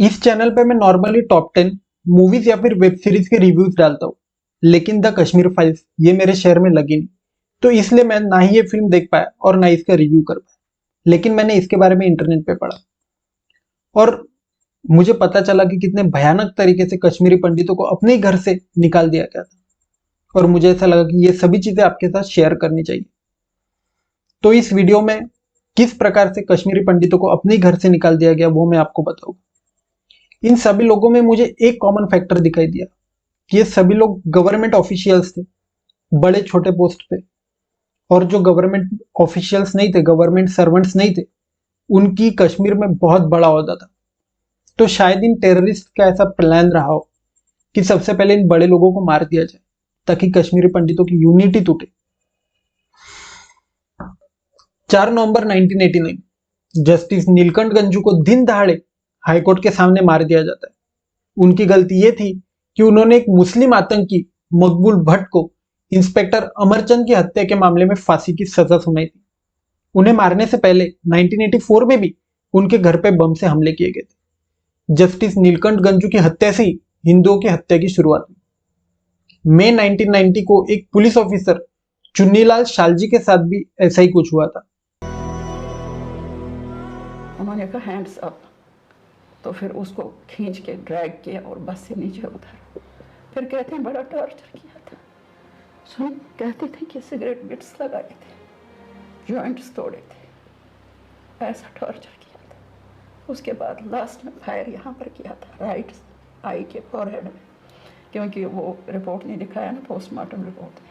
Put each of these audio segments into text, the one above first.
इस चैनल पे मैं नॉर्मली टॉप 10 मूवीज या फिर वेब सीरीज के रिव्यूज डालता हूँ, लेकिन द कश्मीर फाइल्स ये मेरे शहर में लगी नहीं, तो इसलिए मैं ना ही ये फिल्म देख पाया और ना इसका रिव्यू कर पाया। लेकिन मैंने इसके बारे में इंटरनेट पे पढ़ा और मुझे पता चला कि कितने भयानक तरीके से कश्मीरी पंडितों को अपने ही घर से निकाल दिया गया था, और मुझे ऐसा लगा कि ये सभी चीजें आपके साथ शेयर करनी चाहिए। तो इस वीडियो में किस प्रकार से कश्मीरी पंडितों को अपने ही घर से निकाल दिया गया वो मैं आपको बताऊंगा। इन सभी लोगों में मुझे एक कॉमन फैक्टर दिखाई दिया कि ये सभी लोग गवर्नमेंट ऑफिशियल्स थे, बड़े छोटे पोस्ट पे, और जो गवर्नमेंट ऑफिशियल्स नहीं थे, गवर्नमेंट सर्वेंट्स नहीं थे, उनकी कश्मीर में बहुत बड़ा ओहदा था। तो शायद इन टेररिस्ट का ऐसा प्लान रहा हो कि सबसे पहले इन बड़े लोगों को मार दिया जाए ताकि कश्मीरी पंडितों की यूनिटी टूटे। 4 नवंबर 1989 जस्टिस नीलकंठ गंजू को दिन दहाड़े हाईकोर्ट के सामने मार दिया जाता है। उनकी गलती यह थी कि उन्होंने एक मुस्लिम आतंकी मकबूल भट्ट को इंस्पेक्टर अमरचंद की हत्या के मामले में फांसी की सजा सुनाई थी। उन्हें मारने से पहले 1984 में भी उनके घर पे बम से हमले किए गए थे। जस्टिस नीलकंठ गंजू की हत्या से ही हिंदुओं की हत्या की शुरुआत हुई। मई 1990 को एक पुलिस ऑफिसर चुन्नीलाल शालजी के साथ भी ऐसा ही कुछ हुआ था। उन्होंने कहा हैंड्स अप, तो फिर उसको खींच के ड्रैग किया और बस से नीचे उतारा। फिर कहते हैं बड़ा टॉर्चर किया था। सुन, कहते थे कि सिगरेट बिट्स लगाए थे, जॉइंट्स तोड़े थे, ऐसा टॉर्चर किया था। उसके बाद लास्ट में फायर यहाँ पर किया था, राइट आई के फॉरहेड में, क्योंकि वो रिपोर्ट नहीं दिखाया ना पोस्टमार्टम रिपोर्ट में,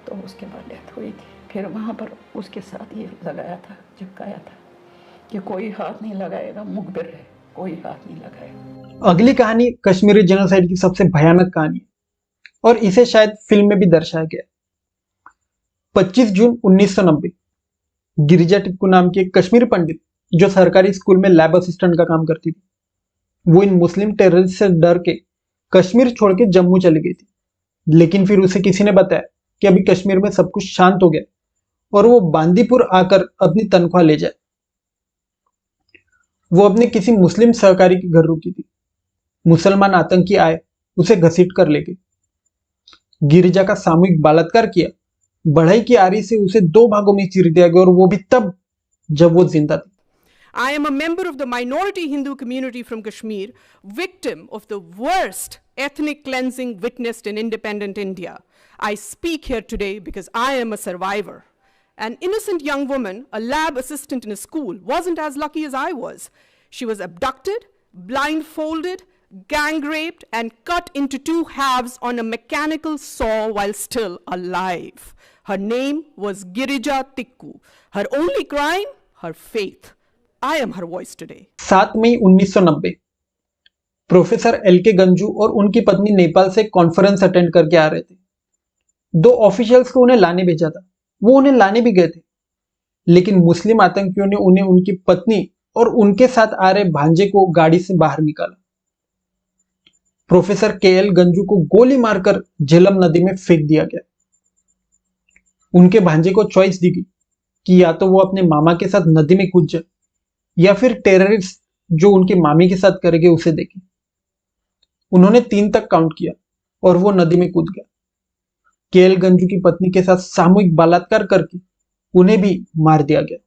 तो उसके बाद डेथ हुई थी। फिर वहाँ पर उसके साथ ये लगाया था, चिपकाया था कि कोई हाथ नहीं लगाएगा, मुखबिर है, कोई हाथ नहीं लगाएगा। अगली कहानी कश्मीरी जेनोसाइड की सबसे भयानक कहानी है और इसे शायद फिल्म में भी दर्शाया गया। 25 जून 1990 गिरिजा टिक्कू नाम की एक कश्मीरी पंडित जो सरकारी स्कूल में लैब असिस्टेंट का काम करती थी, वो इन मुस्लिम टेररिस्ट से डर के कश्मीर छोड़ के जम्मू चली गई थी। लेकिन फिर उसे किसी ने बताया कि अभी कश्मीर में सब कुछ शांत हो गया और वो बांदीपुर आकर अपनी तनख्वाह ले जाए। वो अपने किसी मुस्लिम सहकारी के घर रुकी थी। मुसलमान आतंकी आए, उसे घसीट कर ले गए, गिरिजा का सामूहिक बलात्कार किया, बढ़ई की आरी से उसे 2 भागों में चीर दिया गया, और वो भी तब जब वो जिंदा थी। I am a member of the minority Hindu community from Kashmir, victim of the worst ethnic cleansing witnessed in independent India. I speak here today because I am a survivor. An innocent young woman, a lab assistant in a school, wasn't as lucky as I was. She was abducted, blindfolded, gang raped, and cut into 2 halves on a mechanical saw while still alive. Her name was Girija Tikku. Her only crime, her faith. I am her voice today. 7 May 1990 professor LK. Ganju और उनकी पत्नी नेपाल से conference attend करके आ रहे थे। 2 officials को उन्हें लाने भेजा था, वो उन्हें लाने भी गए थे, लेकिन मुस्लिम आतंकियों ने उन्हें उनकी पत्नी और उनके साथ आ रहे भांजे को गाड़ी से बाहर निकाला। Professor KL. गंजू को गोली मारकर झेलम नदी में फेंक दिया गया। उनके भांजे को चॉइस दी गई कि या तो वो अपने मामा के साथ नदी में कूद जाए या फिर टेररिस्ट जो उनकी मामी के साथ करेंगे उसे देखें। उन्होंने 3 तक काउंट किया और वो नदी में कूद गया। के.एल. गंजू की पत्नी के साथ सामूहिक बलात्कार करके उन्हें भी मार दिया गया।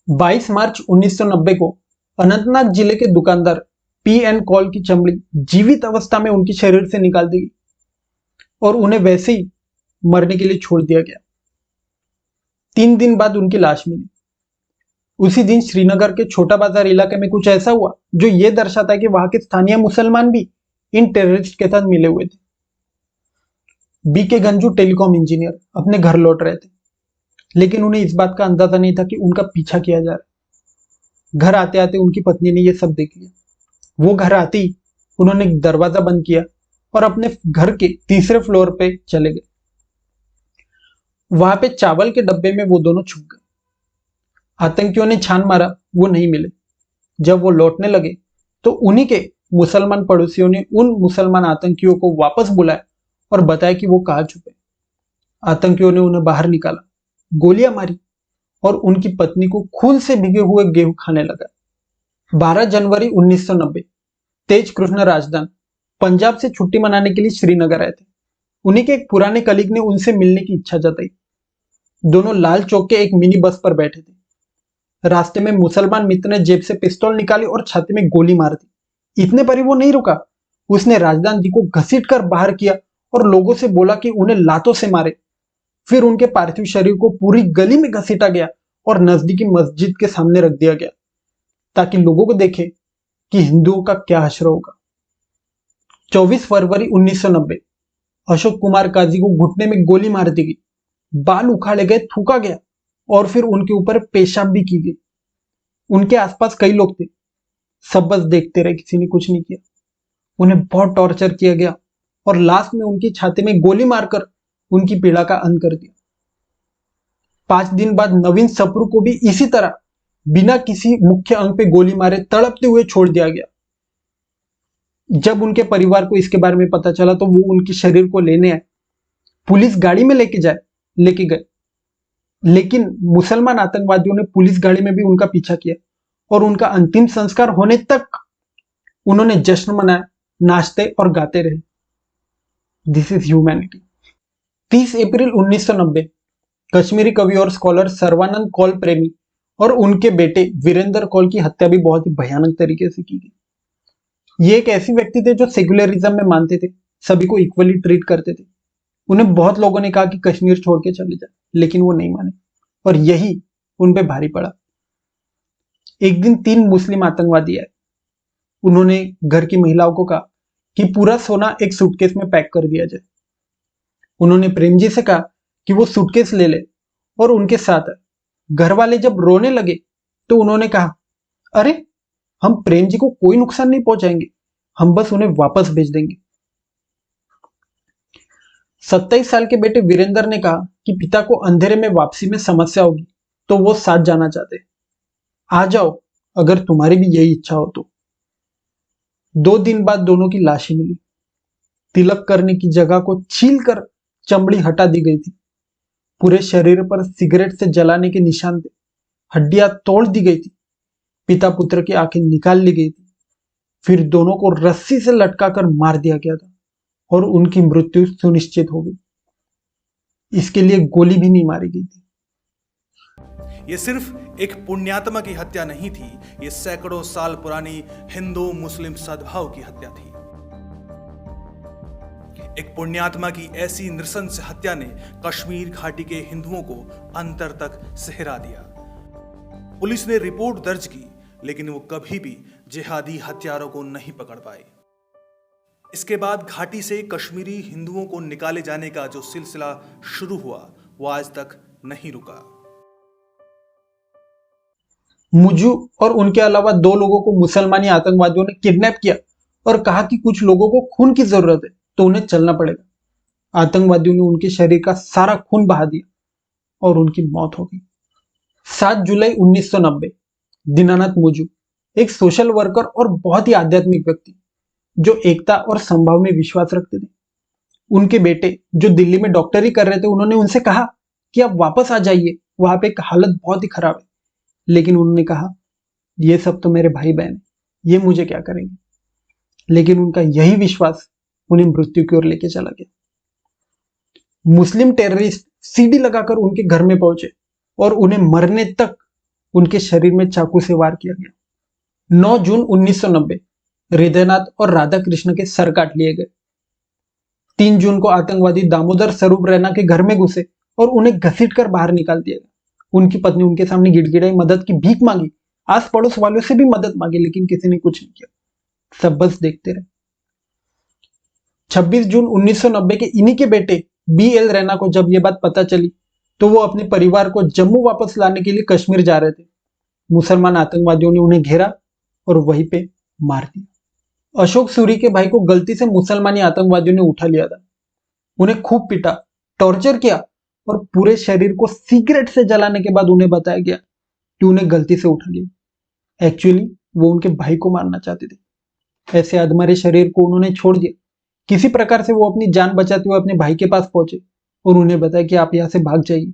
बाईस मार्च 1990 को अनंतनाग जिले के दुकानदार पी.एन. कौल की चमड़ी जीवित अवस्था में उनके शरीर से निकाल दी गई और उन्हें वैसे ही मरने के लिए छोड़ दिया गया। 3 दिन बाद उनकी लाश मिली। उसी दिन श्रीनगर के छोटा बाजार इलाके में कुछ ऐसा हुआ जो यह दर्शाता है कि वहां के स्थानीय मुसलमान भी इन टेररिस्ट के साथ मिले हुए थे। बी.के. गंजू टेलीकॉम इंजीनियर अपने घर लौट रहे थे, लेकिन उन्हें इस बात का अंदाजा नहीं था कि उनका पीछा किया जा रहा है। घर आते आते उनकी पत्नी ने यह सब देख लिया। वो घर आती ही उन्होंने दरवाजा बंद किया और अपने घर के तीसरे फ्लोर पे चले गए। वहां पे चावल के डब्बे में वो दोनों छुप गए। आतंकियों ने छान मारा, वो नहीं मिले। जब वो लौटने लगे तो उन्हीं के मुसलमान पड़ोसियों ने उन मुसलमान आतंकियों को वापस बुलाया और बताया कि वो कहाँ छुपे। आतंकियों ने उन्हें बाहर निकाला, गोलियां मारी और उनकी पत्नी को खून से भिगे हुए गेहूं खाने लगा। 12 जनवरी 1990 तेज कृष्ण राजदान पंजाब से छुट्टी मनाने के लिए श्रीनगर आए थे। उन्हीं के एक पुराने कलीग ने उनसे मिलने की इच्छा जताई। दोनों लाल चौक के एक मिनी बस पर बैठे थे। रास्ते में मुसलमान मित्र ने जेब से पिस्तौल निकाली और छाती में गोली मार दी। इतने पर ही वो नहीं रुका, उसने राजदान जी को घसीटकर बाहर किया और लोगों से बोला कि उन्हें लातों से मारे। फिर उनके पार्थिव शरीर को पूरी गली में घसीटा गया और नजदीकी मस्जिद के सामने रख दिया गया ताकि लोगों को देखे कि हिंदुओं का क्या हश्र होगा। 24 फरवरी 1990 अशोक कुमार काजी को घुटने में गोली मार दी गई, बाल उखाड़े गए, थूका गया और फिर उनके ऊपर पेशाब भी की गई। उनके आसपास कई लोग थे, सब बस देखते रहे, किसी ने कुछ नहीं किया। उन्हें बहुत टॉर्चर किया गया और लास्ट में उनकी छाती में गोली मारकर उनकी पीड़ा का अंत कर दिया। 5 दिन बाद नवीन सप्रू को भी इसी तरह बिना किसी मुख्य अंग पे गोली मारे तड़पते हुए छोड़ दिया गया। जब उनके परिवार को इसके बारे में पता चला तो वो उनके शरीर को लेने आए। पुलिस गाड़ी में लेके गए, लेकिन मुसलमान आतंकवादियों ने पुलिस गाड़ी में भी उनका पीछा किया और उनका अंतिम संस्कार होने तक उन्होंने जश्न मनाया, नाचते और गाते रहे। This is humanity. 30 अप्रैल 1990 कश्मीरी कवि और स्कॉलर सर्वानंद कौल प्रेमी और उनके बेटे वीरेंद्र कौल की हत्या भी बहुत ही भयानक तरीके से की गई। ये एक ऐसे व्यक्ति थे जो सेक्युलरिज्म में मानते थे, सभी को इक्वली ट्रीट करते थे। उन्हें बहुत लोगों ने कहा कि कश्मीर छोड़ के चले जाए, लेकिन वो नहीं माने और यही उन पे भारी पड़ा। एक दिन 3 मुस्लिम आतंकवादी आए। उन्होंने घर की महिलाओं को कहा कि पूरा सोना एक सूटकेस में पैक कर दिया जाए। उन्होंने प्रेम जी से कहा कि वो सूटकेस ले ले और उनके साथ आए। घर वाले जब रोने लगे तो उन्होंने कहा, अरे हम प्रेम जी को कोई नुकसान नहीं पहुंचाएंगे, हम बस उन्हें वापस भेज देंगे। 27 साल के बेटे वीरेंद्र ने कहा कि पिता को अंधेरे में वापसी में समस्या होगी तो वो साथ जाना चाहते। आ जाओ अगर तुम्हारी भी यही इच्छा हो तो। 2 दिन बाद दोनों की लाशें मिली। तिलक करने की जगह को छील कर चमड़ी हटा दी गई थी। पूरे शरीर पर सिगरेट से जलाने के निशान थे। हड्डियां तोड़ दी गई थी। पिता पुत्र की आंखें निकाल ली गई थी। फिर दोनों को रस्सी से लटकाकर मार दिया गया था और उनकी मृत्यु सुनिश्चित हो गई। इसके लिए गोली भी नहीं मारी गई थी। ये सिर्फ एक पुण्यात्मा की हत्या नहीं थी, ये सैकड़ों साल पुरानी हिंदू मुस्लिम सद्भाव की हत्या थी। एक पुण्यात्मा की ऐसी नृशंस हत्या ने कश्मीर घाटी के हिंदुओं को अंतर तक सहरा दिया। पुलिस ने रिपोर्ट दर्ज की, लेकिन वो कभी भी जिहादी हत्यारों को नहीं पकड़ पाए। इसके बाद घाटी से कश्मीरी हिंदुओं को निकाले जाने का जो सिलसिला शुरू हुआ वो आज तक नहीं रुका। मुजू और उनके अलावा 2 लोगों को मुसलमानी आतंकवादियों ने किडनैप किया और कहा कि कुछ लोगों को खून की जरूरत है तो उन्हें चलना पड़ेगा। आतंकवादियों ने उनके शरीर का सारा खून बहा दिया और उनकी मौत हो गई। 7 जुलाई 1990 दीनानाथ मुजू एक सोशल वर्कर और बहुत ही आध्यात्मिक व्यक्ति जो एकता और संभाव में विश्वास रखते थे। उनके बेटे जो दिल्ली में डॉक्टरी कर रहे थे, उन्होंने उनसे कहा कि आप वापस आ जाइए, वहां पे हालत बहुत ही खराब है। लेकिन उन्होंने कहा, ये सब तो मेरे भाई बहन है, ये मुझे क्या करेंगे। लेकिन उनका यही विश्वास उन्हें मृत्यु की ओर लेके चला गया। मुस्लिम टेररिस्ट सीडी लगाकर उनके घर में पहुंचे और उन्हें मरने तक उनके शरीर में चाकू से वार किया गया। 9 जून 1990 हृदयनाथ और राधा कृष्ण के सर काट लिए गए। 3 जून को आतंकवादी दामोदर स्वरूप रैना के घर में घुसे और उन्हें घसीटकर बाहर निकाल दिया गया। उनकी पत्नी उनके सामने गिड़गिड़ाई, मदद की भीख मांगी, आस पड़ोस वालों से भी मदद मांगी, लेकिन किसी ने कुछ नहीं किया, सब बस देखते रहे। 26 जून 1990 के इन्हीं के बेटे BL रैना को जब यह बात पता चली तो वो अपने परिवार को जम्मू वापस लाने के लिए कश्मीर जा रहे थे। मुसलमान आतंकवादियों ने उन्हें घेरा और वहीं पे मार दिया। अशोक सूरी के भाई को गलती से मुसलमानी आतंकवादियों ने उठा लिया था। उन्हें खूब पीटा, टॉर्चर किया और पूरे शरीर को सिगरेट से जलाने के बाद उन्हें बताया गया कि उन्हें गलती से उठा लिया। एक्चुअली वो उनके भाई को मारना चाहते थे। ऐसे अधमरे शरीर को उन्होंने छोड़ दिया। किसी प्रकार से वो अपनी जान बचाते हुए अपने भाई के पास पहुंचे और उन्हें बताया कि आप यहां से भाग जाइए,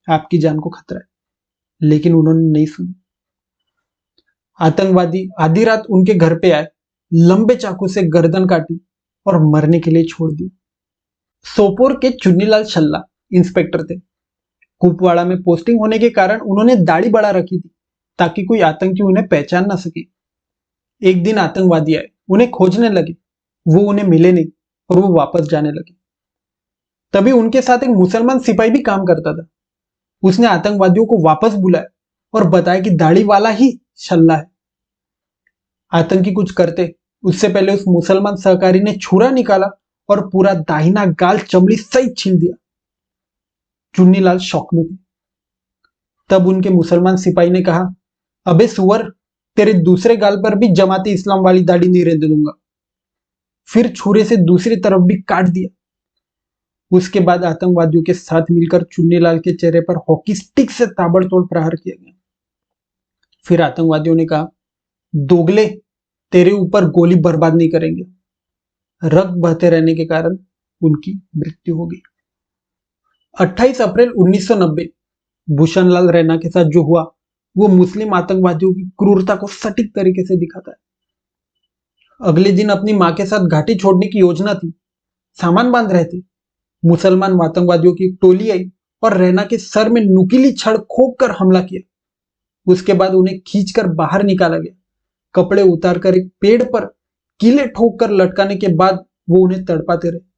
आपकी जान को खतरा है। लेकिन उन्होंने नहीं सुनी। आतंकवादी आधी रात उनके घर पे आए, लंबे चाकू से गर्दन काटी और मरने के लिए छोड़ दिया। सोपोर के चुन्नीलाल छल्ला इंस्पेक्टर थे। कुपवाड़ा में पोस्टिंग होने के कारण उन्होंने दाढ़ी बढ़ा रखी थी ताकि कोई आतंकी उन्हें पहचान ना सके। एक दिन आतंकवादी आए, उन्हें खोजने लगे। वो उन्हें मिले नहीं और वो वापस जाने लगे। तभी उनके साथ एक मुसलमान सिपाही भी काम करता था। उसने आतंकवादियों को वापस बुलाया और बताया कि दाढ़ी वाला ही छल्ला है। आतंकी कुछ करते उससे पहले उस मुसलमान सहकारी ने छुरा निकाला और पूरा दाहिना गाल चमड़ी सहित छील दिया। चुन्नीलाल शौक में थे। तब उनके मुसलमान सिपाही ने कहा, अबे सुअर, तेरे दूसरे गाल पर भी जमाती इस्लाम वाली दाढ़ी नहीं रहने दूंगा। फिर छुरे से दूसरी तरफ भी काट दिया। उसके बाद आतंकवादियों के साथ मिलकर चुन्नीलाल के चेहरे पर हॉकी स्टिक से ताबड़तोड़ प्रहार किया गया। फिर आतंकवादियों ने कहा, दोगले, तेरे ऊपर गोली बर्बाद नहीं करेंगे। रक्त बहते रहने के कारण उनकी मृत्यु हो गई। 28 अप्रैल 1990 भूषणलाल रैना के साथ जो हुआ वो मुस्लिम आतंकवादियों की क्रूरता को सटीक तरीके से दिखाता है। अगले दिन अपनी मां के साथ घाटी छोड़ने की योजना थी। सामान बांध रहे थे। मुसलमान आतंकवादियों की टोली आई और रैना के सर में नुकीली छड़ खोप कर हमला किया। उसके बाद उन्हें खींचकर बाहर निकाला गया। कपड़े उतारकर एक पेड़ पर कीले ठोक कर लटकाने के बाद वो उन्हें तड़पाते रहे।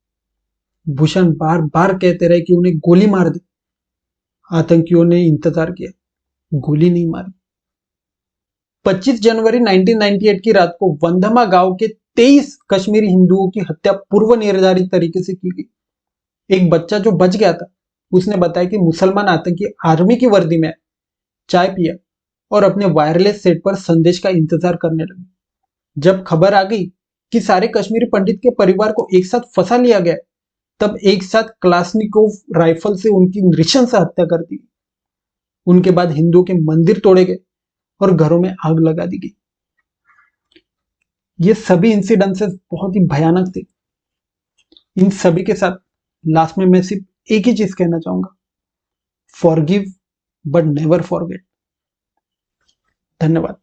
भूषण बार बार कहते रहे कि उन्हें गोली मार दे। आतंकियों ने इंतजार किया, गोली नहीं मारी। 25 जनवरी 1998 की रात को वंधमा गांव के 23 कश्मीरी हिंदुओं की हत्या पूर्व निर्धारित तरीके से की गई। एक बच्चा जो बच गया था उसने बताया कि मुसलमान आतंकी आर्मी की वर्दी में चाय पिया और अपने वायरलेस सेट पर संदेश का इंतजार करने लगे। जब खबर आ गई कि सारे कश्मीरी पंडित के परिवार को एक साथ फंसा लिया गया, तब एक साथ क्लासनिकोव राइफल से उनकी नृशंस हत्या कर दी। उनके बाद हिंदुओं के मंदिर तोड़े गए और घरों में आग लगा दी गई। ये सभी इंसिडेंसेस बहुत ही भयानक थे। इन सभी के साथ लास्ट में मैं सिर्फ एक ही चीज कहना चाहूंगा, फॉरगिव बट नेवर फॉरगेट। धन्यवाद।